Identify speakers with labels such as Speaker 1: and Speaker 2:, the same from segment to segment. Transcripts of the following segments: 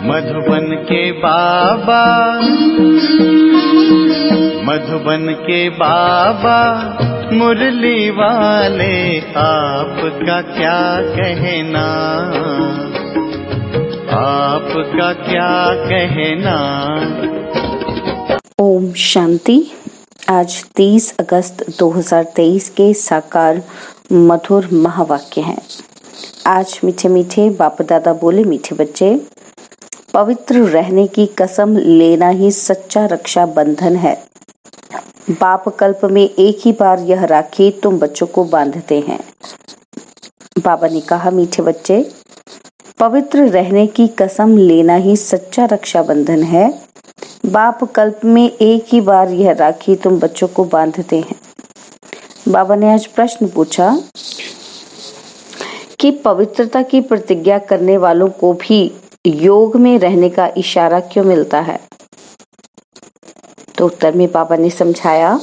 Speaker 1: मधुबन के बाबा, मधुबन के बाबा मुरली वाले, आपका क्या कहना, आपका क्या कहना।
Speaker 2: ओम शांति। आज 30 अगस्त 2023 के साकार मधुर महावाक्य हैं। आज मीठे मीठे बाप दादा बोले, मीठे बच्चे, पवित्र रहने की कसम लेना ही सच्चा रक्षा बंधन है। बाप कल्प में एक ही बार यह राखी तुम बच्चों को बांधते हैं। बाबा ने कहा, मीठे बच्चे, पवित्र रहने की कसम लेना ही सच्चा रक्षा बंधन है। बाप कल्प में एक ही बार यह राखी तुम बच्चों को बांधते हैं। बाबा ने आज प्रश्न पूछा कि पवित्रता की प्रतिज्ञा करने वालों को भी योग में रहने का इशारा क्यों मिलता है। तो उत्तर में बाबा ने समझाया,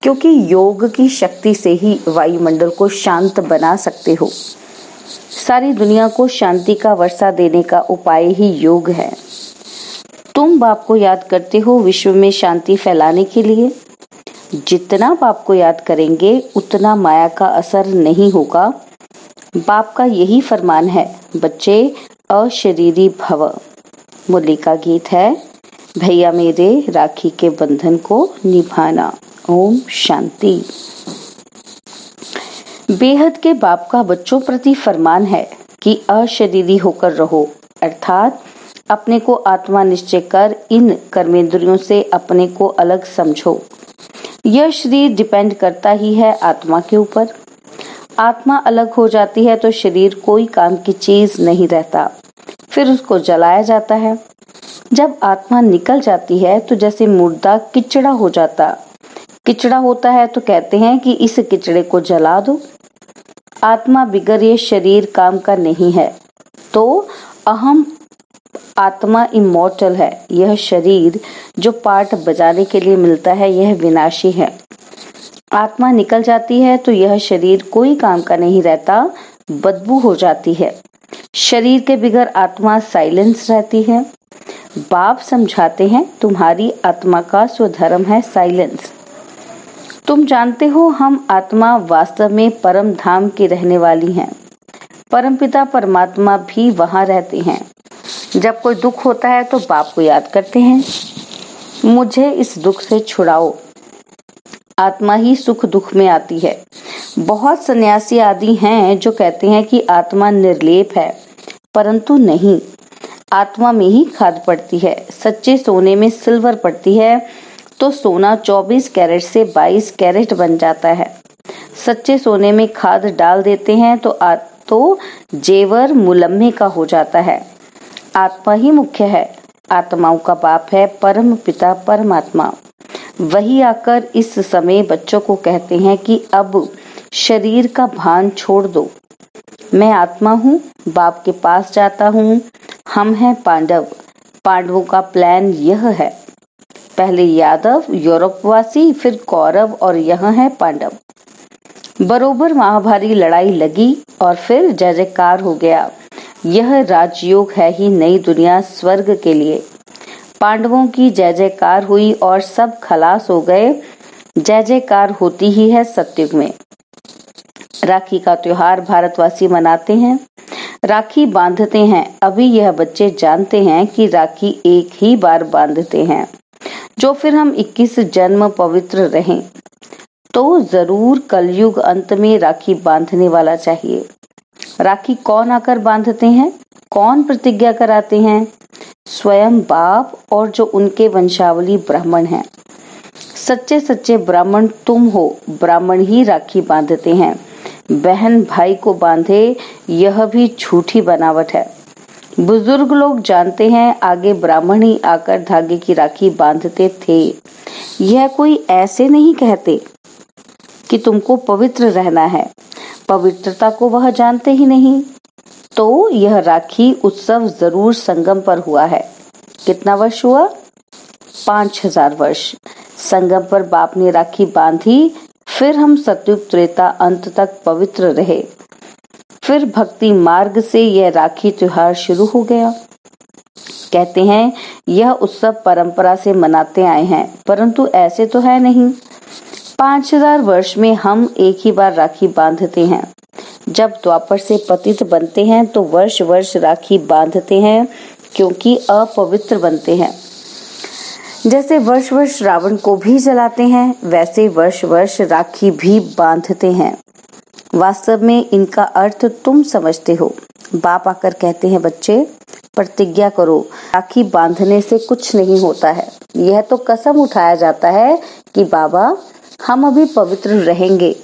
Speaker 2: क्योंकि योग की शक्ति से ही वायुमंडल को शांत बना सकते हो। सारी दुनिया को शांति का वर्षा देने का उपाय ही योग है। तुम बाप को याद करते हो विश्व में शांति फैलाने के लिए। जितना बाप को याद करेंगे उतना माया का असर नहीं होगा। बाप का यही फरमान है, बच्चे अशरीरी भव। मुरली का गीत है, भैया मेरे राखी के बंधन को निभाना। ओम शांति। बेहद के बाप का बच्चों प्रति फरमान है कि अशरीरी होकर रहो, अर्थात अपने को आत्मा निश्चय कर इन कर्मेंद्रियों से अपने को अलग समझो। यह शरीर डिपेंड करता ही है आत्मा के ऊपर। आत्मा अलग हो जाती है तो शरीर कोई काम की चीज नहीं रहता, फिर उसको जलाया जाता है। जब आत्मा निकल जाती है तो जैसे मुर्दा किचड़ा हो जाता, किचड़ा होता है तो कहते हैं कि इस किचड़े को जला दो। आत्मा बिगर ये शरीर काम का नहीं है, तो अहम आत्मा इमॉर्टल है। यह शरीर जो पार्ट बजाने के लिए मिलता है यह विनाशी है। आत्मा निकल जाती है तो यह शरीर कोई काम का नहीं रहता, बदबू हो जाती है। शरीर के बिगर आत्मा साइलेंस रहती है। बाप समझाते हैं, तुम्हारी आत्मा का स्वधर्म है साइलेंस। तुम जानते हो हम आत्मा वास्तव में परम धाम की रहने वाली हैं। परमपिता परमात्मा भी वहां रहते हैं। जब कोई दुख होता है तो बाप को याद करते हैं, मुझे इस दुख से छुड़ाओ। आत्मा ही सुख दुख में आती है। बहुत सन्यासी आदि हैं जो कहते हैं कि आत्मा निर्लेप है, परंतु नहीं, आत्मा में ही खाद पड़ती है। सच्चे सोने में सिल्वर पड़ती है तो सोना 24 कैरेट से 22 कैरेट बन जाता है। सच्चे सोने में खाद डाल देते हैं तो जेवर मुलम्मे का हो जाता है। आत्मा ही मुख्य है। आत्माओं का बाप है परम पिता परमात्मा। वही आकर इस समय बच्चों को कहते हैं कि अब शरीर का भान छोड़ दो। मैं आत्मा हूँ, बाप के पास जाता हूँ। हम हैं पांडव। पांडवों का प्लान यह है, पहले यादव यूरोपवासी, फिर कौरव और यहाँ है पांडव। बरोबर महाभारी लड़ाई लगी और फिर जय जयकार हो गया। यह राजयोग है ही नई दुनिया स्वर्ग के लिए। पांडवों की जय जयकार हुई और सब खलास हो गए। जय जयकार होती ही है सतयुग में। राखी का त्योहार भारतवासी मनाते हैं, राखी बांधते हैं। अभी यह बच्चे जानते हैं कि राखी एक ही बार बांधते हैं, जो फिर हम 21 जन्म पवित्र रहें। तो जरूर कलयुग अंत में राखी बांधने वाला चाहिए। राखी कौन आकर बांधते हैं, कौन प्रतिज्ञा कराते हैं? स्वयं बाप और जो उनके वंशावली ब्राह्मण हैं। सच्चे सच्चे ब्राह्मण तुम हो। ब्राह्मण ही राखी बांधते हैं। बहन भाई को बांधे यह भी झूठी बनावट है। बुजुर्ग लोग जानते हैं, आगे ब्राह्मण ही आकर धागे की राखी बांधते थे। यह कोई ऐसे नहीं कहते कि तुमको पवित्र रहना है। पवित्रता को वह जानते ही नहीं। तो यह राखी उत्सव जरूर संगम पर हुआ है। कितना वर्ष हुआ? 5000 वर्ष। संगम पर बाप ने राखी बांधी, फिर हम सतयुग त्रेता अंत तक पवित्र रहे। फिर भक्ति मार्ग से यह राखी त्योहार शुरू हो गया। कहते हैं यह उत्सव परंपरा से मनाते आए हैं, परंतु ऐसे तो है नहीं। 5000 वर्ष में हम एक ही बार राखी बांधते हैं। जब द्वापर से पतित बनते हैं तो वर्ष वर्ष राखी बांधते हैं, क्योंकि अपवित्र बनते हैं। जैसे वर्ष वर्ष रावण को भी जलाते हैं, वैसे वर्ष वर्ष राखी भी बांधते हैं। वास्तव में इनका अर्थ तुम समझते हो। बाप आकर कहते हैं, बच्चे प्रतिज्ञा करो, राखी बांधने से कुछ नहीं होता है। यह तो कसम उठाया जाता है कि बाबा हम अभी पवित्र रहेंगे।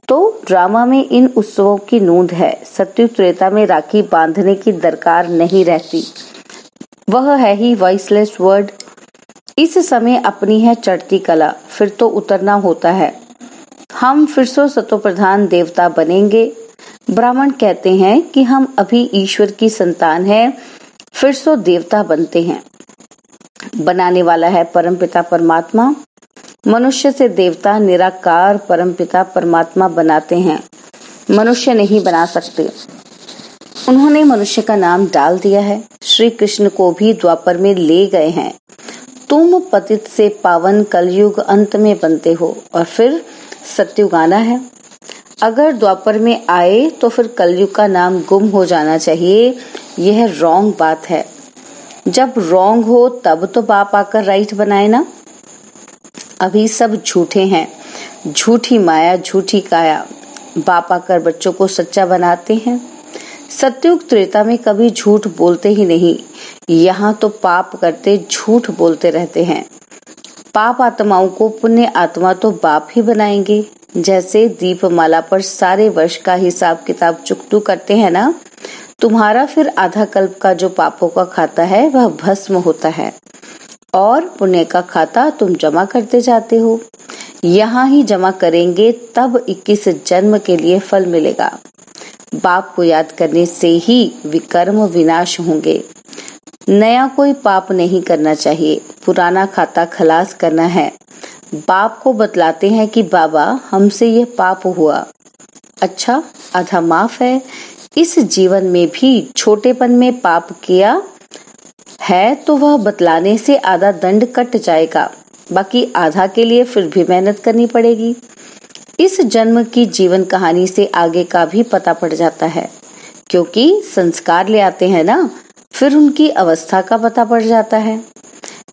Speaker 2: तो ड्रामा में इन उत्सवों की नूंद है। सत्युग त्रेता में राखी बांधने की दरकार नहीं रहती, वह है ही वॉइसलेस वर्ड। इस समय अपनी है चढ़ती कला, फिर तो उतरना होता है। हम फिर से सतोप्रधान देवता बनेंगे। ब्राह्मण कहते हैं कि हम अभी ईश्वर की संतान हैं, फिर से देवता बनते हैं। बनाने वाला है परमपिता परमात्मा। मनुष्य से देवता निराकार परमपिता परमात्मा बनाते हैं, मनुष्य नहीं बना सकते। उन्होंने मनुष्य का नाम डाल दिया है। श्री कृष्ण को भी द्वापर में ले गए हैं। तुम पतित से पावन कलयुग अंत में बनते हो और फिर सत्युग आना है। अगर द्वापर में आए तो फिर कलयुग का नाम गुम हो जाना चाहिए। यह रॉन्ग बात है। जब रॉन्ग हो तब तो बाप आकर राइट बनाए ना। अभी सब झूठे हैं, झूठी माया झूठी काया। बाप आकर बच्चों को सच्चा बनाते हैं। सत्युग त्रेता में कभी झूठ बोलते ही नहीं। यहाँ तो पाप करते झूठ बोलते रहते हैं। पाप आत्माओं को पुण्य आत्मा तो बाप ही बनाएंगे। जैसे दीपमाला पर सारे वर्ष का हिसाब किताब चुकतू करते हैं ना, तुम्हारा फिर आधा कल्प का जो पापों का खाता है वह भस्म होता है और पुण्य का खाता तुम जमा करते जाते हो। यहाँ ही जमा करेंगे तब 21 जन्म के लिए फल मिलेगा। बाप को याद करने से ही विकर्म विनाश होंगे। नया कोई पाप नहीं करना चाहिए, पुराना खाता खलास करना है। बाप को बतलाते हैं कि बाबा हमसे ये पाप हुआ। अच्छा, आधा माफ है। इस जीवन में भी छोटेपन में पाप किया है तो वह बतलाने से आधा दंड कट जाएगा, बाकी आधा के लिए फिर भी मेहनत करनी पड़ेगी। इस जन्म की जीवन कहानी से आगे का भी पता पड़ जाता है, क्योंकि संस्कार ले आते हैं ना, फिर उनकी अवस्था का पता पड़ जाता है।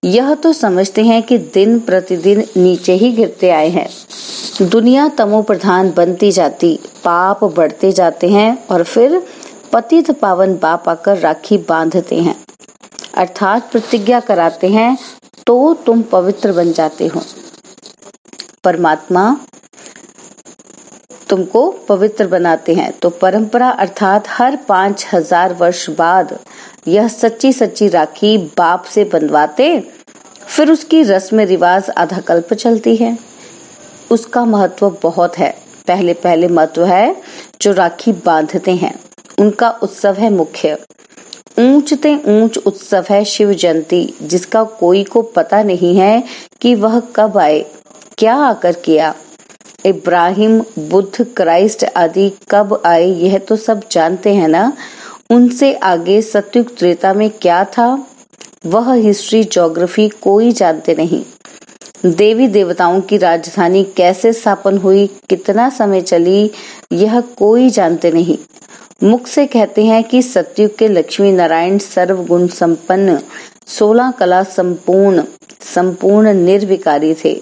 Speaker 2: यह तो समझते हैं कि दिन प्रतिदिन नीचे ही गिरते आए हैं। दुनिया तमो प्रधान बनती जाती, पाप बढ़ते जाते हैं और फिर पतित पावन बाप आकर राखी बांधते हैं, अर्थात प्रतिज्ञा कराते हैं, तो तुम पवित्र बन जाते हो। परमात्मा तुमको पवित्र बनाते हैं। तो परंपरा अर्थात हर 5000 वर्ष बाद यह सच्ची सच्ची राखी बाप से बंधवाते, फिर उसकी रस्म रिवाज आधा कल्प चलती है। उसका महत्व बहुत है। पहले पहले महत्व है जो राखी बांधते हैं, उनका उत्सव है मुख्य। ऊंचते ऊंच उत्सव है शिव जयंती, जिसका कोई को पता नहीं है कि वह कब आए, क्या आकर किया। इब्राहिम, बुद्ध, क्राइस्ट आदि कब आए यह तो सब जानते हैं ना। उनसे आगे सत्युग त्रेता में क्या था, वह हिस्ट्री ज्योग्राफी कोई जानते नहीं। देवी देवताओं की राजधानी कैसे स्थापन हुई, कितना समय चली, यह कोई जानते नहीं। मुख से कहते हैं कि सतयुग के लक्ष्मी नारायण सर्वगुण संपन्न, 16 कला संपूर्ण निर्विकारी थे।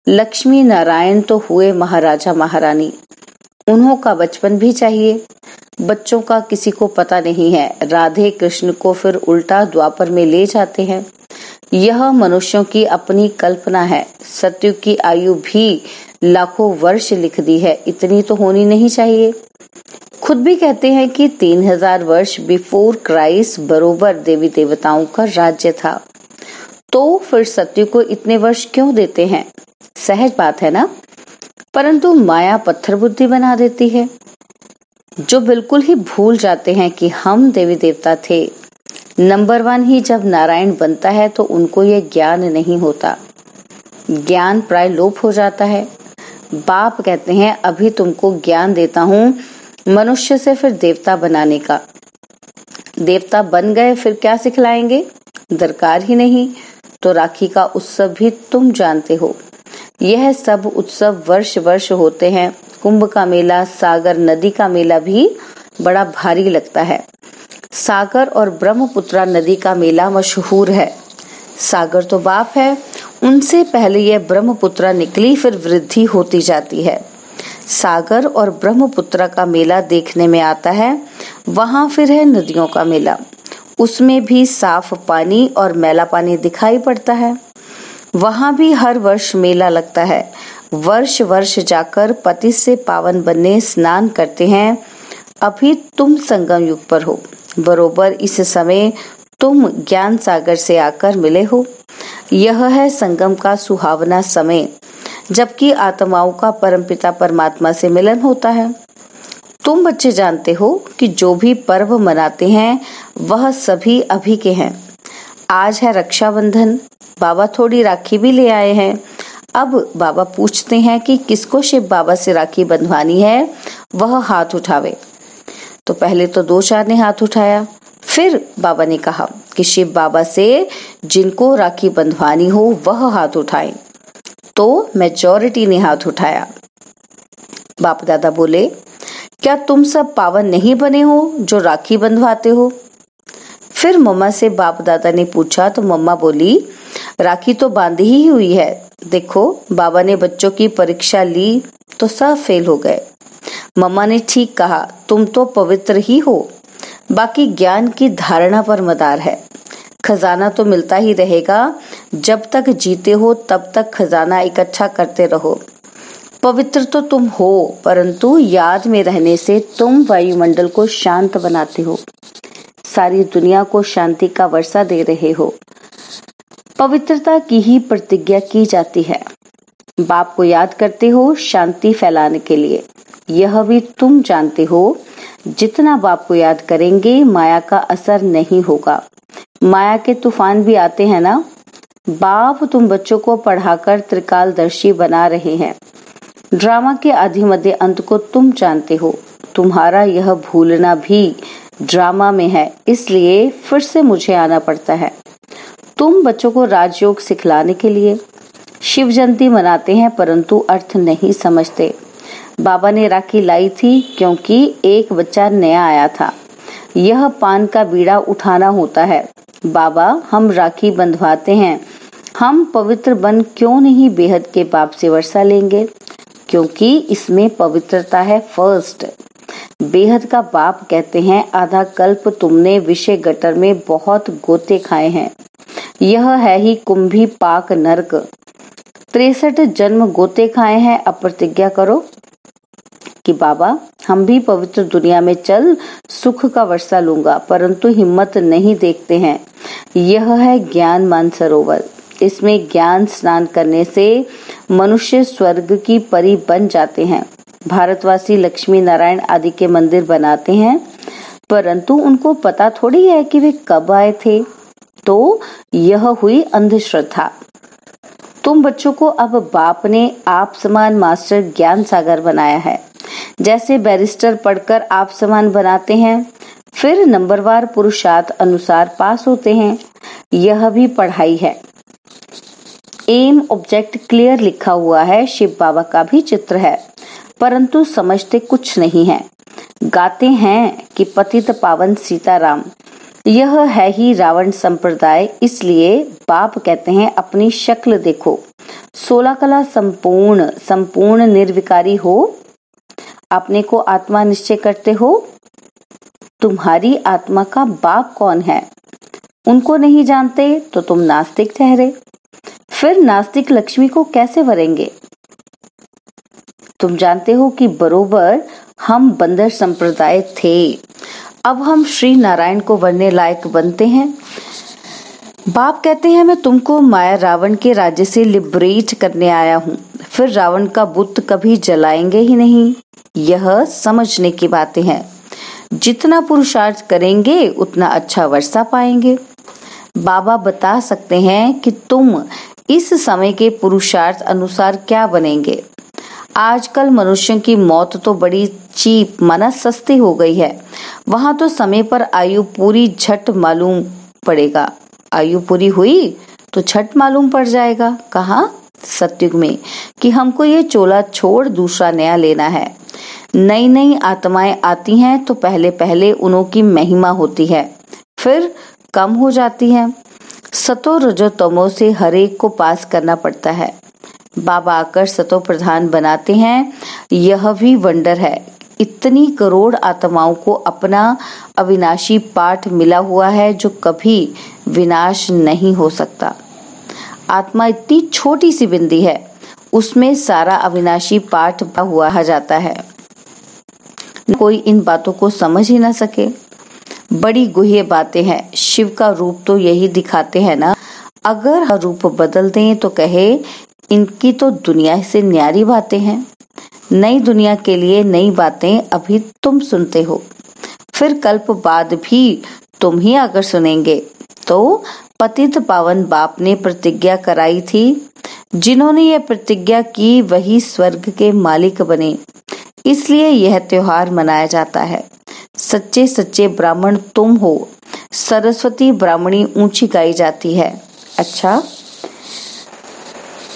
Speaker 2: लक्ष्मी नारायण तो हुए महाराजा महारानी। उन्हों का बचपन भी चाहिए। बच्चों का किसी को पता नहीं है। राधे कृष्ण को फिर उल्टा द्वापर में ले जाते हैं। यह मनुष्यों की अपनी कल्पना है। सतयुग की आयु भी लाखों वर्ष लिख दी है, इतनी तो होनी नहीं चाहिए। खुद भी कहते हैं कि 3000 वर्ष बिफोर क्राइस्ट बरोबर देवी देवताओं का राज्य था। तो फिर सतयुग को इतने वर्ष क्यों देते हैं? सहज बात है ना। परंतु माया पत्थर बुद्धि बना देती है, जो बिल्कुल ही भूल जाते हैं कि हम देवी देवता थे। नंबर 1 ही जब नारायण बनता है तो उनको ये ज्ञान नहीं होता, ज्ञान प्राय लोप हो जाता है। बाप कहते हैं अभी तुमको ज्ञान देता हूँ मनुष्य से फिर देवता बनाने का। देवता बन गए फिर क्या सिखलाएंगे? दरकार ही नहीं, तो राखी का उत्सव भी तुम जानते हो। यह सब उत्सव वर्ष वर्ष होते हैं। कुंभ का मेला, सागर नदी का मेला भी बड़ा भारी लगता है। सागर और ब्रह्मपुत्रा नदी का मेला मशहूर है। सागर तो बाप है, उनसे पहले यह ब्रह्मपुत्रा निकली, फिर वृद्धि होती जाती है। सागर और ब्रह्मपुत्रा का मेला देखने में आता है। वहां फिर है नदियों का मेला, उसमें भी साफ पानी और मैला पानी दिखाई पड़ता है। वहां भी हर वर्ष मेला लगता है। वर्ष वर्ष जाकर पति से पावन बनने स्नान करते हैं। अभी तुम संगम युग पर हो, बरोबर इस समय तुम ज्ञान सागर से आकर मिले हो। यह है संगम का सुहावना समय, जबकि आत्माओं का परमपिता परमात्मा से मिलन होता है। तुम बच्चे जानते हो कि जो भी पर्व मनाते हैं वह सभी अभी के हैं। आज है रक्षाबंधन, बाबा थोड़ी राखी भी ले आए हैं। अब बाबा पूछते हैं कि किसको शिव बाबा से राखी बंधवानी है, वह हाथ उठावे। तो पहले तो 2-4 ने हाथ उठाया। फिर बाबा ने कहा कि शिव बाबा से जिनको राखी बंधवानी हो वह हाथ उठाएं। तो मेजॉरिटी ने हाथ उठाया। बाप दादा बोले, क्या तुम सब पावन नहीं बने हो जो राखी बंधवाते हो? फिर मम्मा से बाप दादा ने पूछा तो मम्मा बोली, राखी तो बांधी ही हुई है। देखो, बाबा ने बच्चों की परीक्षा ली तो सब फेल हो गए। मम्मा ने ठीक कहा, तुम तो पवित्र ही हो, बाकी ज्ञान की धारणा पर मदार है। खजाना तो मिलता ही रहेगा, जब तक जीते हो तब तक खजाना इकट्ठा करते रहो। पवित्र तो तुम हो, परंतु याद में रहने से तुम वायुमंडल को शांत बनाते हो, सारी दुनिया को शांति का वर्षा दे रहे हो। पवित्रता की ही प्रतिज्ञा की जाती है। बाप को याद करते हो शांति फैलाने के लिए। यह भी तुम जानते हो, जितना बाप को याद करेंगे माया का असर नहीं होगा। माया के तूफान भी आते हैं ना। बाप तुम बच्चों को पढ़ाकर त्रिकालदर्शी बना रहे हैं। ड्रामा के आदि मध्य अंत को तुम जानते हो। तुम्हारा यह भूलना भी ड्रामा में है, इसलिए फिर से मुझे आना पड़ता है। तुम बच्चों को राजयोग सिखलाने के लिए शिव जयंती मनाते हैं, परंतु अर्थ नहीं समझते। बाबा ने राखी लाई थी क्योंकि एक बच्चा नया आया था। यह पान का बीड़ा उठाना होता है। बाबा, हम राखी बंधवाते हैं, हम पवित्र बन क्यों नहीं बेहद के बाप से वर्षा लेंगे? क्योंकि इसमें पवित्रता है फर्स्ट। बेहद का बाप कहते हैं, आधा कल्प तुमने विषय गटर में बहुत गोते खाए हैं। यह है ही कुंभी पाक नरक। 63 जन्म गोते खाए हैं। अब प्रतिज्ञा करो कि बाबा, हम भी पवित्र दुनिया में चल सुख का वर्षा लूंगा, परंतु हिम्मत नहीं देखते हैं। यह है ज्ञान मानसरोवर। इसमें ज्ञान स्नान करने से मनुष्य स्वर्ग की परी बन जाते हैं। भारतवासी लक्ष्मी नारायण आदि के मंदिर बनाते हैं, परंतु उनको पता थोड़ी है कि वे कब आए थे। तो यह हुई अंधश्रद्धा। तुम बच्चों को अब बाप ने आप समान मास्टर ज्ञान सागर बनाया है। जैसे बैरिस्टर पढ़कर आप समान बनाते हैं, फिर नंबरवार पुरुषार्थ अनुसार पास होते हैं। यह भी पढ़ाई है। एम ऑब्जेक्ट क्लियर लिखा हुआ है। शिव बाबा का भी चित्र है, परंतु समझते कुछ नहीं है। गाते हैं कि पतित पावन सीताराम। यह है ही रावण संप्रदाय। इसलिए बाप कहते हैं, अपनी शक्ल देखो। 16 कला संपूर्ण निर्विकारी हो। अपने को आत्मा निश्चय करते हो। तुम्हारी आत्मा का बाप कौन है, उनको नहीं जानते तो तुम नास्तिक ठहरे। फिर नास्तिक लक्ष्मी को कैसे वरेंगे? तुम जानते हो कि बरोबर हम बंदर संप्रदाय थे, अब हम श्री नारायण को वरने लायक बनते हैं। बाप कहते हैं, मैं तुमको माया रावण के राज्य से लिबरेट करने आया हूँ। फिर रावण का बुत कभी जलाएंगे ही नहीं। यह समझने की बातें हैं। जितना पुरुषार्थ करेंगे उतना अच्छा वर्षा पाएंगे। बाबा बता सकते हैं कि तुम इस समय के पुरुषार्थ अनुसार क्या बनेंगे। आजकल मनुष्यों की मौत तो बड़ी चीप माना सस्ती हो गई है। वहां तो समय पर आयु पूरी झट मालूम पड़ेगा। आयु पूरी हुई तो छठ मालूम पड़ जाएगा। कहाँ? सतयुग में, कि हमको ये चोला छोड़ दूसरा नया लेना है। नई नई आत्माएं आती हैं तो पहले पहले उन्हों की महिमा होती है, फिर कम हो जाती है। सतो रजो तमो से हर एक को पास करना पड़ता है। बाबा आकर सतो प्रधान बनाते हैं। यह भी वंडर है। इतनी करोड़ आत्माओं को अपना अविनाशी पाठ मिला हुआ है जो कभी विनाश नहीं हो सकता। आत्मा इतनी छोटी सी बिंदी है, उसमें सारा अविनाशी पाठ हुआ जाता है। कोई इन बातों को समझ ही ना सके। बड़ी गुह्य बातें हैं। शिव का रूप तो यही दिखाते हैं ना। अगर रूप बदल दें तो कहे इनकी तो दुनिया से न्यारी बातें हैं। नई दुनिया के लिए नई बातें अभी तुम सुनते हो, फिर कल्प बाद भी तुम ही अगर सुनेंगे। तो पतित पावन बाप ने प्रतिज्ञा कराई थी। जिन्होंने यह प्रतिज्ञा की वही स्वर्ग के मालिक बने, इसलिए यह त्योहार मनाया जाता है। सच्चे सच्चे ब्राह्मण तुम हो। सरस्वती ब्राह्मणी ऊंची गाई जाती है। अच्छा,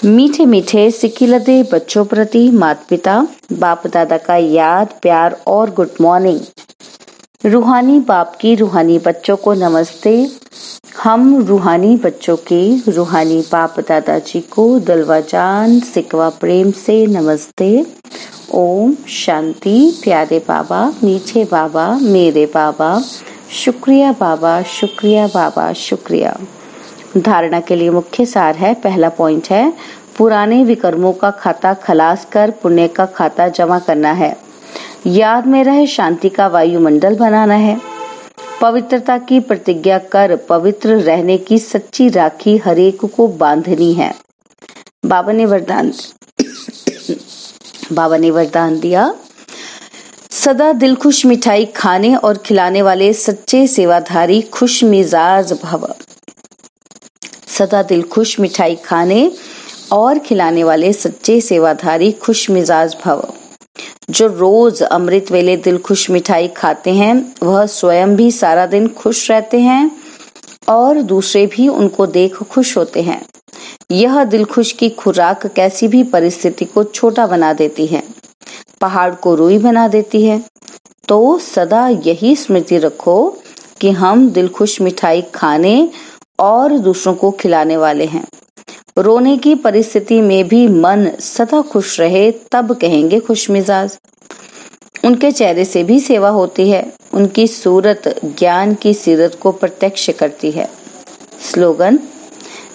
Speaker 2: मीठे मीठे सिकिलदे बच्चों प्रति माता पिता बाप दादा का याद, प्यार और गुड मॉर्निंग। रूहानी बाप की रूहानी बच्चों को नमस्ते। हम रूहानी बच्चों के रूहानी बाप दादाजी को दिलवा जान सिकवा प्रेम से नमस्ते। ओम शांति। प्यारे बाबा, मीठे बाबा, मेरे बाबा, शुक्रिया बाबा, शुक्रिया बाबा, शुक्रिया। धारणा के लिए मुख्य सार है। पहला पॉइंट है, पुराने विकर्मों का खाता खलास कर पुण्य का खाता जमा करना है। याद में रहे शांति का वायुमंडल बनाना है। पवित्रता की प्रतिज्ञा कर पवित्र रहने की सच्ची राखी हरेक को बांधनी है। बाबा ने वरदान दिया, सदा दिलखुश मिठाई खाने और खिलाने वाले सच्चे सेवाधारी खुश मिजाज भव। सदा दिलखुश मिठाई खाने और खिलाने वाले सच्चे सेवाधारी खुश मिजाज भव। जो रोज अमृत वेले दिलखुश मिठाई खाते हैं वह स्वयं भी सारा दिन खुश रहते हैं और दूसरे भी उनको देख खुश होते हैं। यह दिलखुश की खुराक कैसी भी परिस्थिति को छोटा बना देती है, पहाड़ को रूई बना देती है। तो सदा यही स्मृति रखो कि हम दिलखुश मिठाई खाने और दूसरों को खिलाने वाले हैं। रोने की परिस्थिति में भी मन सदा खुश रहे तब कहेंगे खुश मिजाज। उनके चेहरे से भी सेवा होती है। उनकी सूरत ज्ञान की सीरत को प्रत्यक्ष करती है। स्लोगन,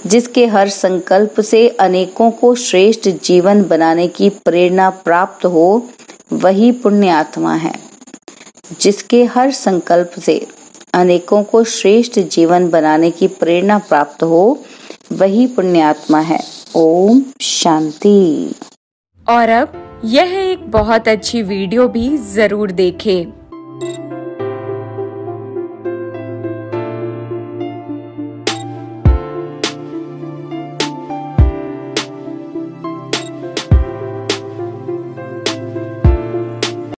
Speaker 2: जिसके हर संकल्प से अनेकों को श्रेष्ठ जीवन बनाने की प्रेरणा प्राप्त हो वही पुण्य आत्मा है। जिसके हर संकल्प से अनेकों को श्रेष्ठ जीवन बनाने की प्रेरणा प्राप्त हो वही पुण्य आत्मा है। ओम शांति।
Speaker 3: और अब यह एक बहुत अच्छी वीडियो भी जरूर देखें।